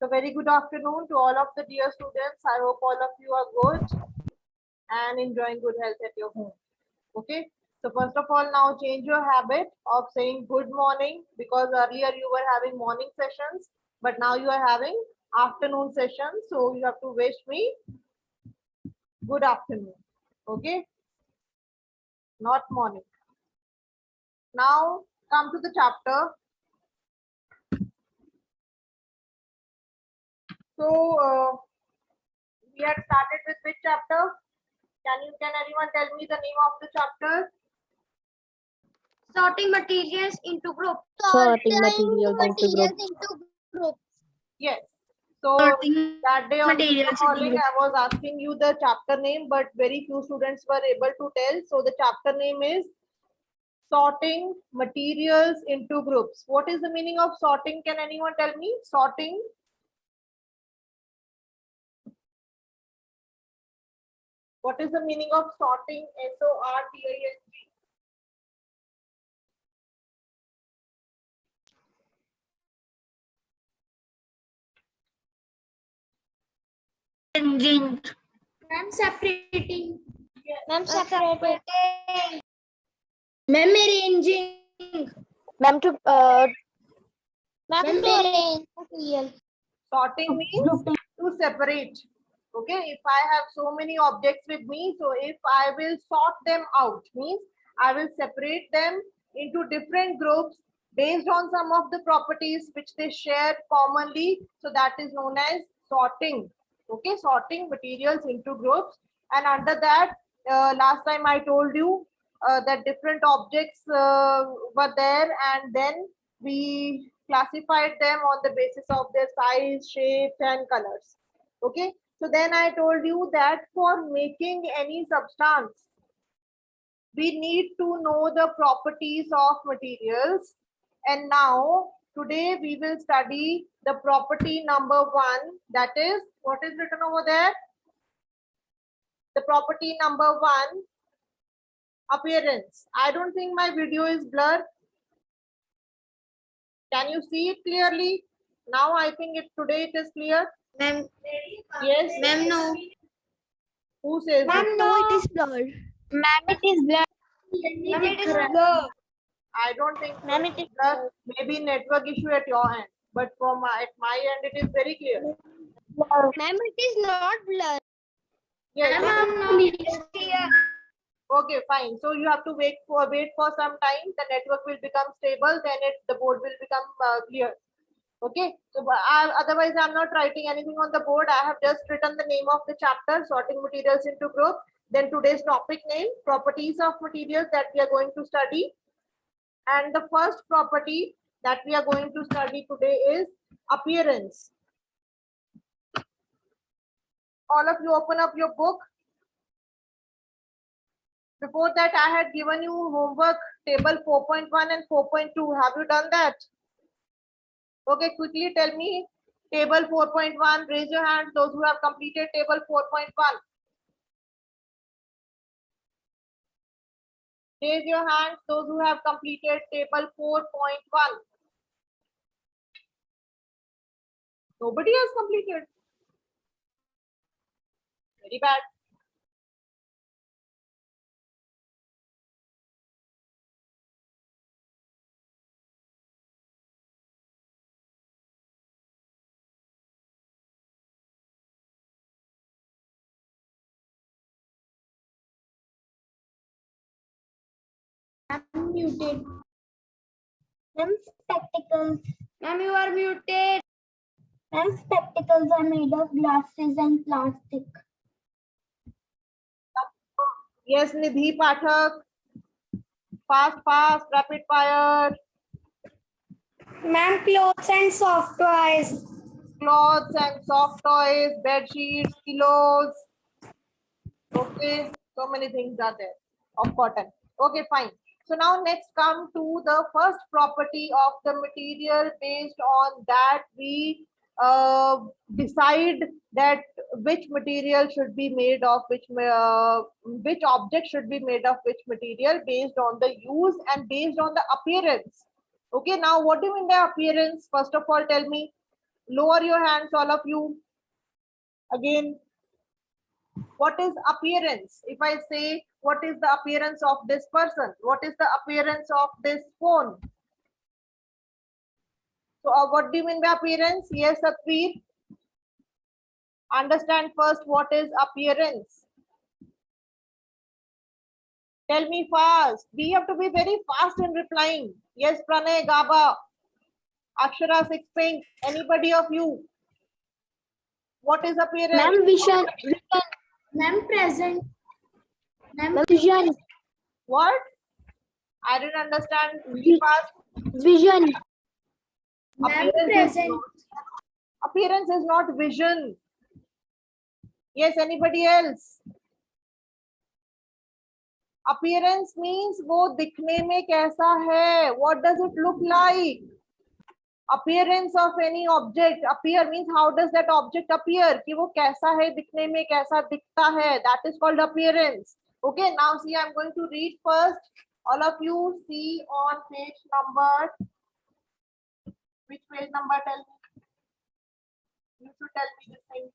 So very good afternoon to all of the dear students. I hope all of you are good and enjoying good health at your home. Okay. So first of all, now change your habit of saying good morning, because earlier you were having morning sessions, but now you are having afternoon sessions. So you have to wish me good afternoon. Okay. Not morning. Now come to the chapter. So we had started with which chapter? Can anyone tell me the name of the chapter? Sorting materials into groups. Sorting materials into groups. Yes. So Sorting that day on materials into morning, groups. I was asking you the chapter name, but very few students were able to tell. So the chapter name is sorting materials into groups. What is the meaning of sorting? Can anyone tell me? Sorting. What is the meaning of sorting? SORTING. Arranging. Ma'am, separating. Ma'am, separating. Ma'am, arranging. Ma'am, to Ma'am, arrange material. Sorting means to separate. Okay, if I have so many objects with me, so if I will sort them out, means I will separate them into different groups based on some of the properties which they share commonly. So that is known as sorting. Okay, sorting materials into groups. And under that, last time I told you that different objects were there, and then we classified them on the basis of their size, shape, and colors. Okay, so then I told you that for making any substance, we need to know the properties of materials. And now today we will study the property number 1, that is, what is written over there? The property number 1, appearance. I don't think my video is blurred. Can you see it clearly? Now I think today it is clear. Ma'am, Yes. ma'am, no. Who says Ma'am, it? no, it is blurred. ma'am, it is blurred. Ma'am, it is blurred. I don't think so. Ma'am, it is Blur. Maybe network issue at your end, but at my end it is very clear. Ma'am, it is not blurred. Yes. Ma'am, it is clear. Okay, fine. So you have to wait for some time. The network will become stable. Then the board will become clear. Okay. So otherwise, I'm not writing anything on the board. I have just written the name of the chapter, sorting materials into groups. Then today's topic name, properties of materials that we are going to study. And the first property that we are going to study today is appearance. All of you open up your book. Before that, I had given you homework table 4.1 and 4.2. Have you done that? Okay, quickly tell me table 4.1. Raise your hands, those who have completed table 4.1. Raise your hands, those who have completed table 4.1. Nobody has completed. Very bad. Muted. Ma'am, spectacles. Ma'am, you are muted. Ma'am, spectacles are made of glasses and plastic. Yes, Nidhi Pathak. Fast, rapid fire. Ma'am, clothes and soft toys. Clothes and soft toys, bed sheets, pillows. Okay, so many things are there of cotton. Okay, fine. So now next come to the first property of the material. Based on that, we decide that which material should be made of which object should be made of which material based on the use and based on the appearance. Okay, now what do you mean by appearance? First of all, tell me. Lower your hands, all of you. Again, what is appearance? If I say, what is the appearance of this person? What is the appearance of this phone? So what do you mean by appearance? Yes, Satveer. Understand first what is appearance. Tell me fast. We have to be very fast in replying. Yes, Pranay, Gaba, Akshara, Six Pink, anybody of you? What is appearance? Ma'am, vision. Ma'am, present. Ma'am, vision. What? I didn't understand. Be fast. Vision. Ma'am, Appearance is present. not- appearance is not vision. Yes, anybody else? Appearance means वो दिखने में कैसा है. What does it look like? Appearance of any object. Appear means how does that object appear? कि वो कैसा है दिखने में, कैसा दिखता है. That is called appearance. Okay, now see, I'm going to read first. All of you see on page number. Which page number? Tell me. You should tell me this thing.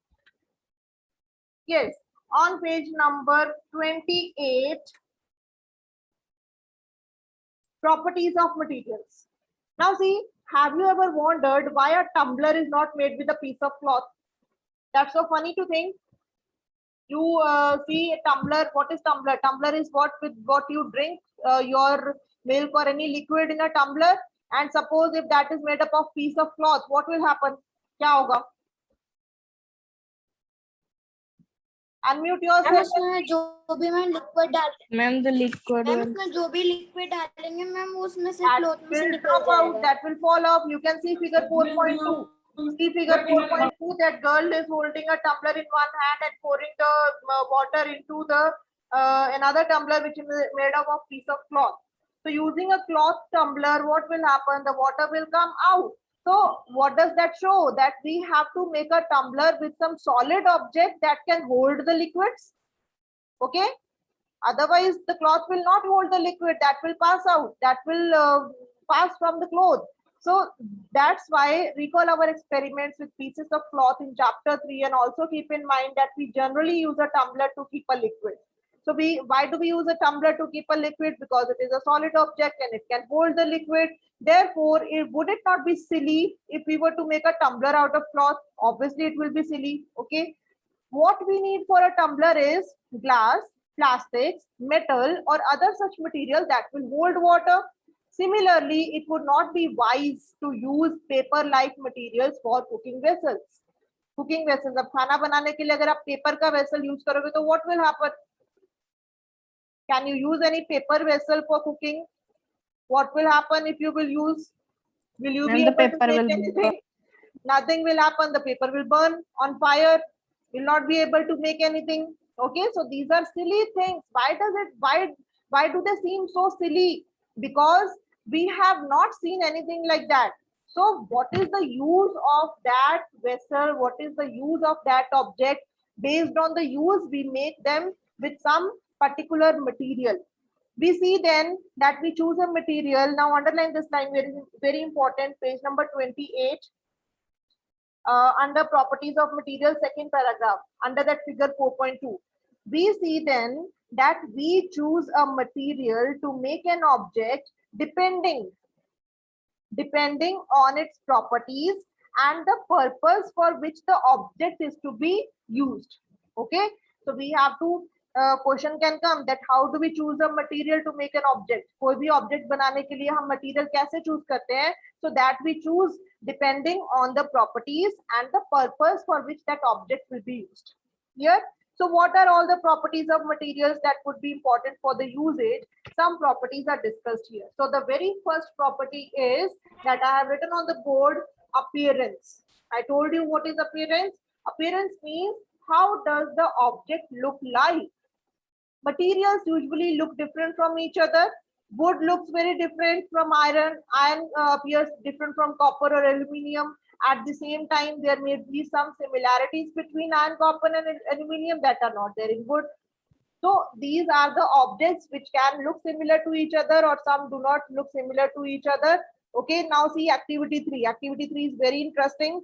Yes, on page number 28. Properties of materials. Now see, have you ever wondered why a tumbler is not made with a piece of cloth? That's so funny to think. You see a tumbler. What is tumbler? Tumbler is what with what you drink your milk or any liquid in a tumbler. And suppose if that is made up of piece of cloth, what will happen? क्या होगा? Unmute yourself. उसमें जो भी मैं liquid डाल ma'am the liquid ma'am उसमें जो भी लिक्विड डालेंगे मैम वो उसमें से That क्लॉथ में से will निकल drop out. जाएगा. That will fall off. You can see figure 4.2. See figure 4.2. That girl is holding a tumbler in one hand and pouring the water into the another tumbler which is made up of piece of cloth. So using a cloth tumbler, what will happen? The water will come out. So what does that show? That we have to make a tumbler with some solid object that can hold the liquids. Okay. Otherwise, the cloth will not hold the liquid. That will pass out. That will pass from the cloth. So that's why recall our experiments with pieces of cloth in chapter 3, and also keep in mind that we generally use a tumbler to keep a liquid. So why do we use a tumbler to keep a liquid? Because it is a solid object and it can hold the liquid. Therefore, would it not be silly if we were to make a tumbler out of cloth? Obviously, it will be silly. Okay. What we need for a tumbler is glass, plastics, metal, or other such material that will hold water. Similarly, it would not be wise to use paper-like materials for cooking vessels. Cooking vessels. अब खाना बनाने के लिए अगर आप paper का vessel use करोगे तो what will happen? Can you use any paper vessel for cooking? What will happen if you will use? Will you be And the able to paper make will anything? Nothing will happen. The paper will burn on fire. Will not be able to make anything. Okay, so these are silly things. Why do they seem so silly? Because we have not seen anything like that. So what is the use of that vessel? What is the use of that object? Based on the use, we make them with some particular material. We see then that we choose a material. Now underline this line, very, very important, page number 28. Under properties of material, second paragraph, under that figure 4.2. We see then that we choose a material to make an object depending on its properties and the purpose for which the object is to be used. Okay, so we have to question can come that how do we choose a material to make an object? कोई भी object बनाने के लिए हम material कैसे choose करते हैं? So that we choose depending on the properties and the purpose for which that object will be used. Here, so what are all the properties of materials that would be important for the usage? Some properties are discussed here. So the very first property is that I have written on the board, appearance. I told you what is appearance. Appearance means how does the object look like? Materials usually look different from each other. Wood looks very different from iron. Iron appears different from copper or aluminium. At the same time, there may be some similarities between iron, copper, and aluminium that are not there in wood. So these are the objects which can look similar to each other, or some do not look similar to each other. Okay, now see activity 3. Activity 3 is very interesting.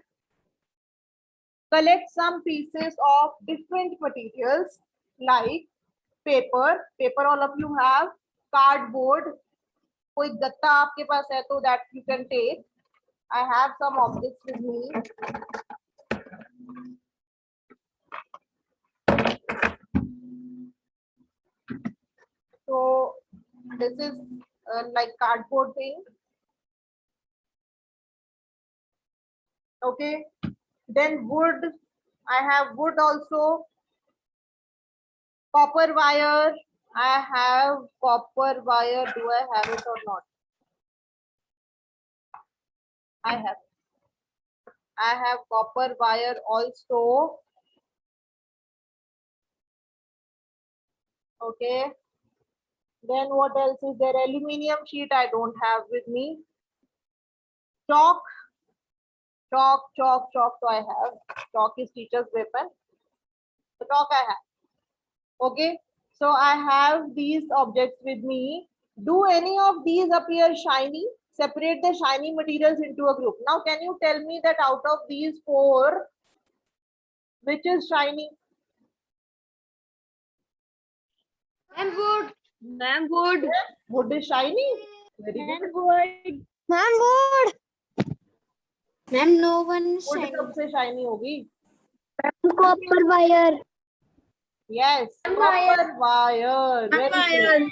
collect some pieces of different materials like paper. Paper all of you have. Cardboard. कोई गत्ता आपके पास है तो that you can take. I have some objects with me. So this is like cardboard thing. Okay. Then wood. I have wood also. Copper wire. I have copper wire. Do I have it or not? I have. I have copper wire also. Okay. Then what else is there? Aluminium sheet I don't have with me. Chalk. Chalk. So I have. Chalk is teacher's weapon. The chalk I have. Okay. So I have these objects with me. Do any of these appear shiny? Separate the shiny materials into a group. Now, can you tell me that out of these four, which is shiny? Wood. Wood is shiny. Very good. Wood. Wood. Ma'am, no one is Wood shiny. सबसे shiny होगी. Copper wire. Yes, copper wire. Very good.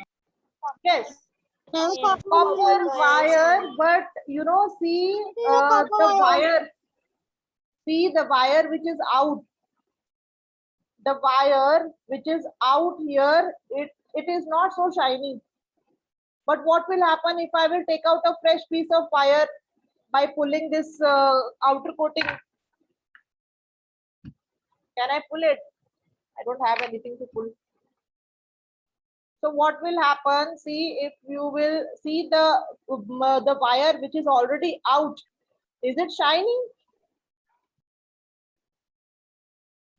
Yes, copper wire. But you know, see the wire. See the wire which is out. The wire which is out here, it is not so shiny. But what will happen if I will take out a fresh piece of wire by pulling this outer coating? Can I pull it? I don't have anything to pull. So what will happen? See, if you will see the wire which is already out, is it shiny?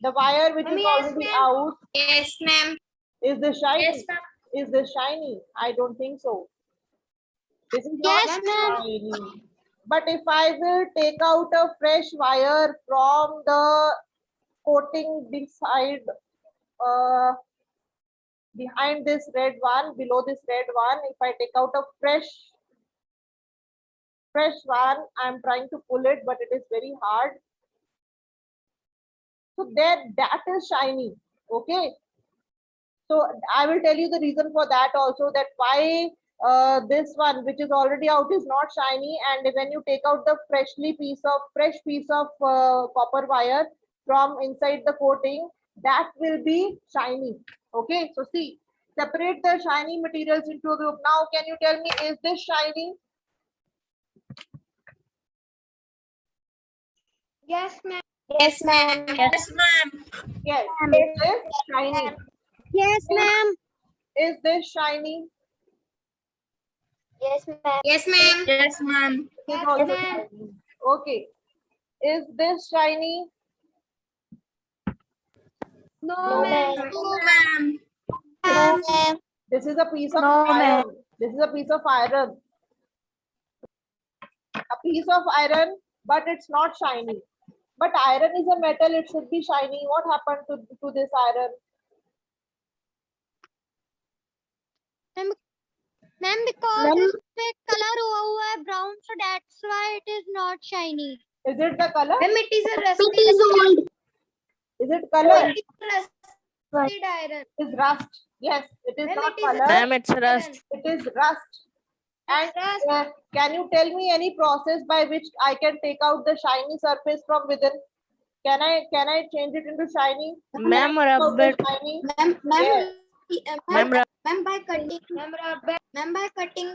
The wire which is already out, Yes, ma'am. is this shiny? Yes, ma'am. Is this shiny? I don't think so. This is not Yes, ma'am. shiny. But if I will take out a fresh wire from the coating beside, behind this red one, below this red one, if I take out a fresh one, I'm trying to pull it, but it is very hard. So there, that is shiny. Okay. So I will tell you the reason for that also, that why this one which is already out is not shiny, and when you take out the fresh piece of copper wire from inside the coating, that will be shiny. Okay, so see, separate the shiny materials into a group. Now, can you tell me, is this shiny? Yes, ma'am. Yes, ma'am. Yes, ma'am. Yes. Is this shiny? Yes, ma'am. Is this shiny? Yes, ma'am. Yes, ma'am. Yes, ma'am. This is Yes, also ma'am. shiny. Okay. Is this shiny? No, ma'am. No, ma'am. No, ma'am. This is a piece of No, iron. This is a piece of iron. A piece of iron, but it's not shiny. But iron is a metal, it should be shiny. What happened to this iron? Ma'am, because इसमें color हुआ है brown, so that's why it is not shiny. Is it the color? Ma'am, it is a rusty. Is it color? It is rusted iron. Is rust? Yes, it is Ma'am, not it is color. Ma'am, it's rust. It is rust. And Rust. can you tell me any process by which I can take out the shiny surface from within? Can I change it into shiny? Ma'am, Take out the rubber. shiny? Ma'am, Yes. Ma'am, ma'am, by cutting the metal. By Ma'am, by cutting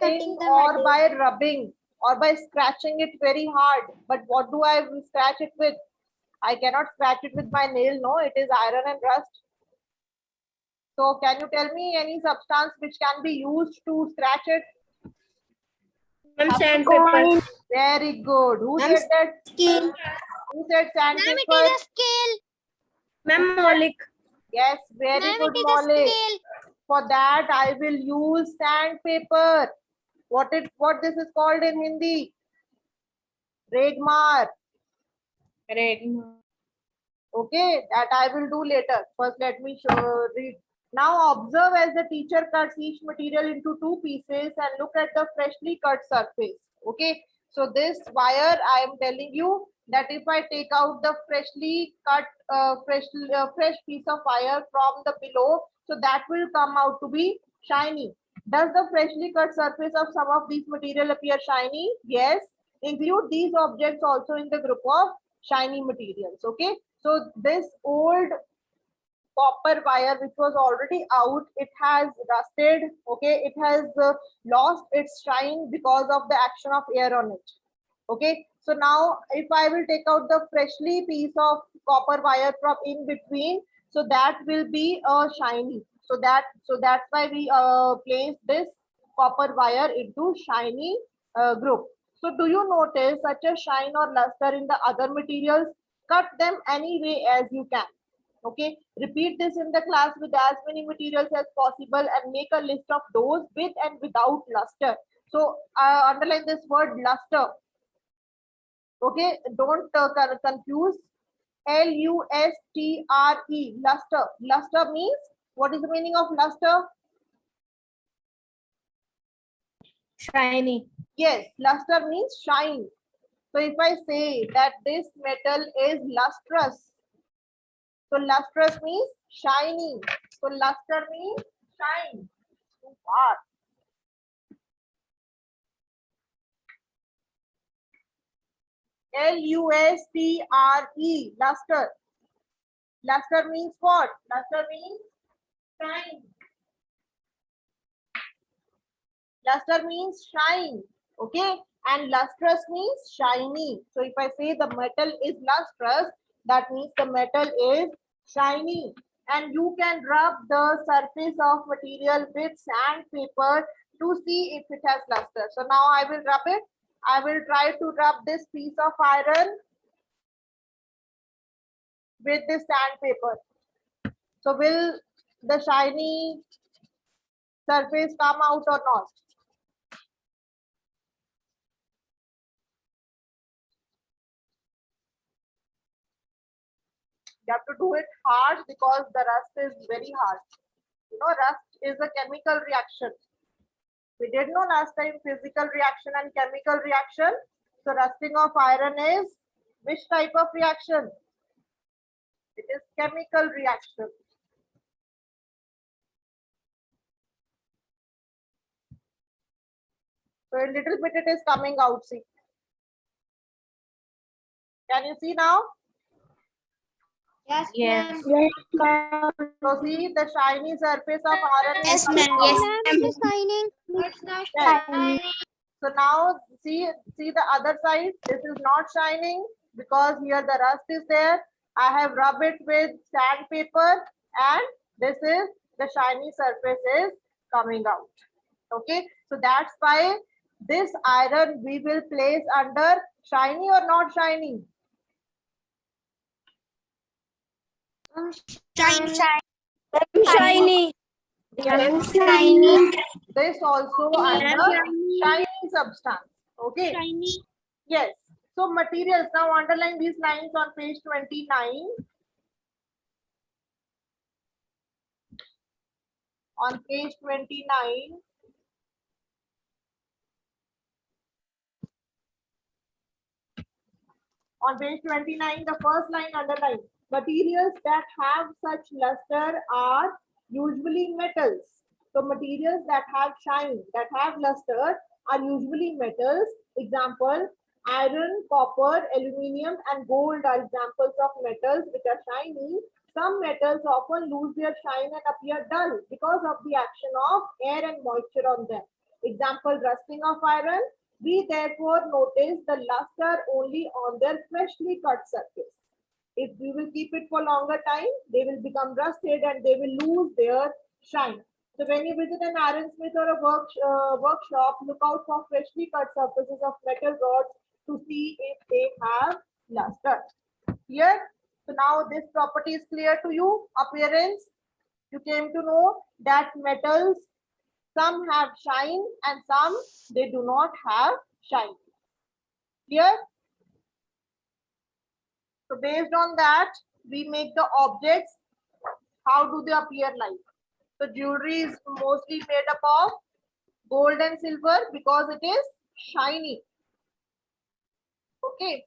cutting the or metal. by rubbing or by scratching it very hard. But what do I scratch it with? I cannot scratch it with my nail. No, it is iron and rust. So can you tell me any substance which can be used to scratch it? Ma'am, sandpaper. Very good. Who Ma'am, said that? Scale. Who said Ma'am, sandpaper? it is a scale. Ma'am, Maulik. Yes, very Ma'am, good, it is a Molly. scale. For that, I will use sandpaper. What this is called in Hindi? Regmar. Red. Okay, that I will do later. First, let me read. Now observe as the teacher cuts each material into two pieces and look at the freshly cut surface. Okay, so this wire, I am telling you that if I take out the freshly cut, fresh piece of wire from the below, so that will come out to be shiny. Does the freshly cut surface of some of these material appear shiny? Yes. Include these objects also in the group of shiny materials. Okay, so this old copper wire which was already out, it has rusted. Okay, it has lost its shine because of the action of air on it. Okay, so now if I will take out the freshly piece of copper wire from in between, so that will be shiny. So that's why we place this copper wire into shiny group. So do you notice such a shine or luster in the other materials? Cut them any way as you can. Okay, repeat this in the class with as many materials as possible and make a list of those with and without luster. So underline this word luster. Okay, don't confuse. Lustre, luster. Luster means, what is the meaning of luster? Shiny. Yes, luster means shine. So if I say that this metal is lustrous, so lustrous means shiny. So luster means shine. Wow. Lustre, luster. Luster means what? Luster means shine. Luster means shine. Okay, and lustrous means shiny. So if I say the metal is lustrous, that means the metal is shiny. And you can rub the surface of material with sandpaper to see if it has luster. So now I will rub it. I will try to rub this piece of iron with this sandpaper. So will the shiny surface come out or not? You have to do it hard because the rust is very hard. You know, rust is a chemical reaction. We did know last time physical reaction and chemical reaction. So rusting of iron is which type of reaction? It is chemical reaction. So a little bit it is coming out. See, can you see now? Yes. Yes, ma'am. So see the shiny surface of iron is Yes, coming ma'am. out. Yes. Ma'am, it is shining. It's not Yes. shiny. So now see the other side. This is not shining because here the rust is there. I have rubbed it with sandpaper and this is the shiny surface is coming out. Okay, so that's why this iron we will place under shiny or not shiny. Shiny. Shiny. This also under shiny substance. Okay. Shiny. Yes. So materials, now underline these lines on page 29. On page 29. On page 29, the first line underline. Materials that have such luster are usually metals. So materials that have shine, that have luster are usually metals. Example, iron, copper, aluminium and gold are examples of metals which are shiny. Some metals often lose their shine and appear dull because of the action of air and moisture on them. Example, rusting of iron. We therefore notice the luster only on their freshly cut surface. If we will keep it for longer time, they will become rusted and they will lose their shine. So when you visit an ironsmith or a workshop, look out for freshly cut surfaces of metal rods to see if they have luster. Here, so now this property is clear to you. Appearance, you came to know that metals, some have shine and some they do not have shine. Clear? So based on that, we make the objects. How do they appear like? So jewelry is mostly made up of gold and silver because it is shiny. Okay.